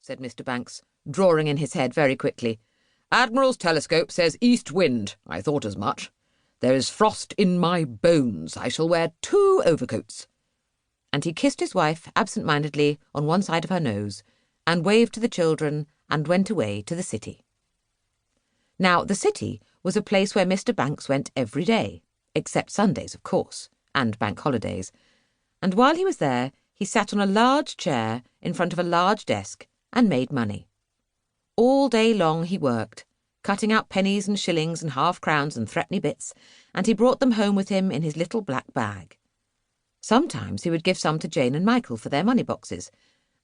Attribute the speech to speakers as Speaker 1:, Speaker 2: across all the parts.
Speaker 1: said Mr. Banks, drawing in his head very quickly. "Admiral's telescope says east wind. I thought as much. There is frost in my bones. I shall wear 2 overcoats." And he kissed his wife absent-mindedly on one side of her nose, and waved to the children, and went away to the city. Now, the city was a place where Mr. Banks went every day, except Sundays, of course, and bank holidays. And while he was there, he sat on a large chair in front of a large desk and made money. All day long he worked, cutting out pennies and shillings and half-crowns and threepenny bits, and he brought them home with him in his little black bag. Sometimes he would give some to Jane and Michael for their money boxes,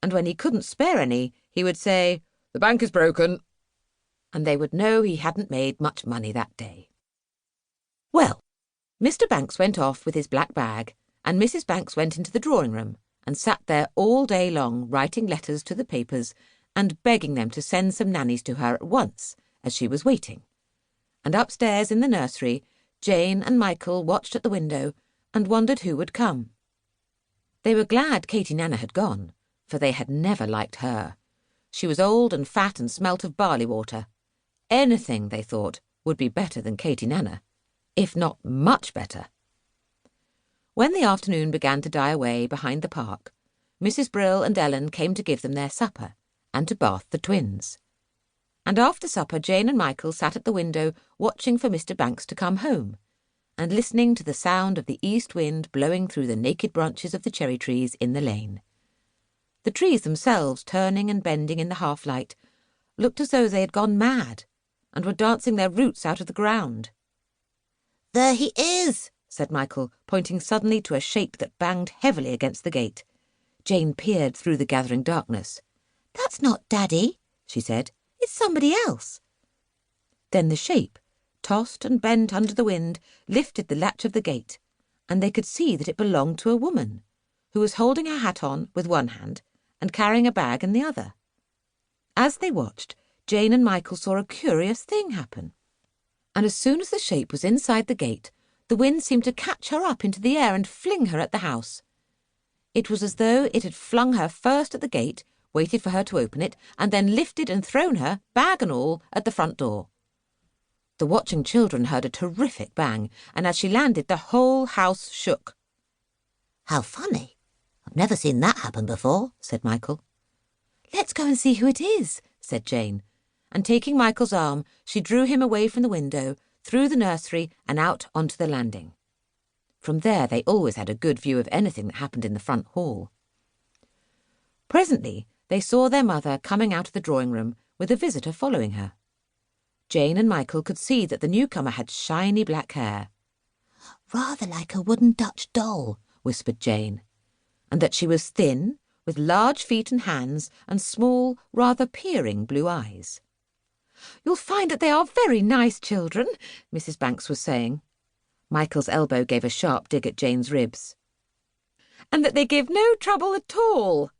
Speaker 1: and when he couldn't spare any, he would say, "The bank is broken," and they would know he hadn't made much money that day. Well, Mr. Banks went off with his black bag, and Mrs. Banks went into the drawing-room and sat there all day long writing letters to the papers and begging them to send some nannies to her at once, as she was waiting. And upstairs in the nursery, Jane and Michael watched at the window and wondered who would come. They were glad Katie Nana had gone, for they had never liked her. She was old and fat and smelt of barley water. Anything, they thought, would be better than Katie Nana, if not much better. When the afternoon began to die away behind the park, Mrs. Brill and Ellen came to give them their supper, and to bath the twins. And after supper Jane and Michael sat at the window watching for Mr. Banks to come home, and listening to the sound of the east wind blowing through the naked branches of the cherry trees in the lane. The trees themselves, turning and bending in the half-light, looked as though they had gone mad, and were dancing their roots out of the ground. "There he is," said Michael, pointing suddenly to a shape that banged heavily against the gate. Jane peered through the gathering darkness. "That's not Daddy," she said. "It's somebody else." Then the shape, tossed and bent under the wind, lifted the latch of the gate, and they could see that it belonged to a woman, who was holding her hat on with one hand and carrying a bag in the other. As they watched, Jane and Michael saw a curious thing happen. And as soon as the shape was inside the gate, the wind seemed to catch her up into the air and fling her at the house. It was as though it had flung her first at the gate, waited for her to open it, and then lifted and thrown her, bag and all, at the front door. The watching children heard a terrific bang, and as she landed, the whole house shook. "How funny! I've never seen that happen before," said Michael. "Let's go and see who it is," said Jane, and taking Michael's arm, she drew him away from the window, through the nursery and out onto the landing. From there they always had a good view of anything that happened in the front hall. Presently they saw their mother coming out of the drawing-room with a visitor following her. Jane and Michael could see that the newcomer had shiny black hair. "Rather like a wooden Dutch doll," whispered Jane, and that she was thin, with large feet and hands, and small, rather peering blue eyes. "You'll find that they are very nice children," Mrs. Banks was saying. Michael's elbow gave a sharp dig at Jane's ribs. "And that they give no trouble at all,"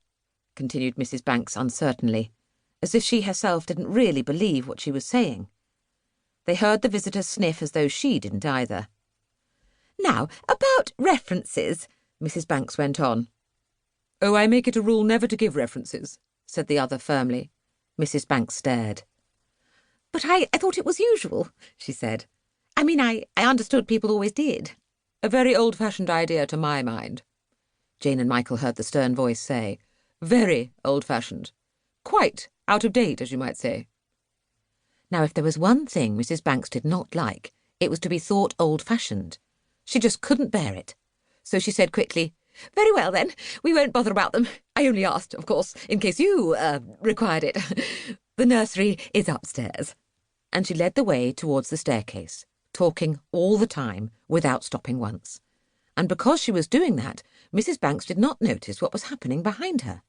Speaker 1: continued Mrs. Banks uncertainly, as if she herself didn't really believe what she was saying. They heard the visitor sniff as though she didn't either. "Now, about references," Mrs. Banks went on. "Oh, I make it a rule never to give references," said the other firmly. Mrs. Banks stared. "But I thought it was usual," she said. "I mean, I understood people always did." "A very old-fashioned idea to my mind," Jane and Michael heard the stern voice say. "Very old-fashioned. Quite out of date, as you might say." Now, if there was one thing Mrs. Banks did not like, it was to be thought old-fashioned. She just couldn't bear it. So she said quickly, "Very well, then. We won't bother about them. I only asked, of course, in case you, required it. The nursery is upstairs." And she led the way towards the staircase, talking all the time without stopping once. And because she was doing that, Mrs. Banks did not notice what was happening behind her.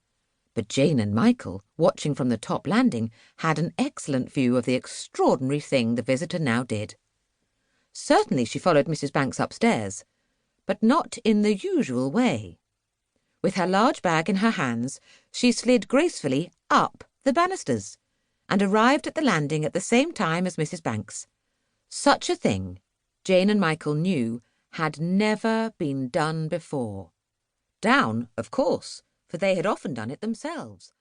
Speaker 1: But Jane and Michael, watching from the top landing, had an excellent view of the extraordinary thing the visitor now did. Certainly she followed Mrs. Banks upstairs, but not in the usual way. With her large bag in her hands, she slid gracefully up the banisters, and arrived at the landing at the same time as Mrs. Banks. Such a thing, Jane and Michael knew, had never been done before. Down, of course, for they had often done it themselves.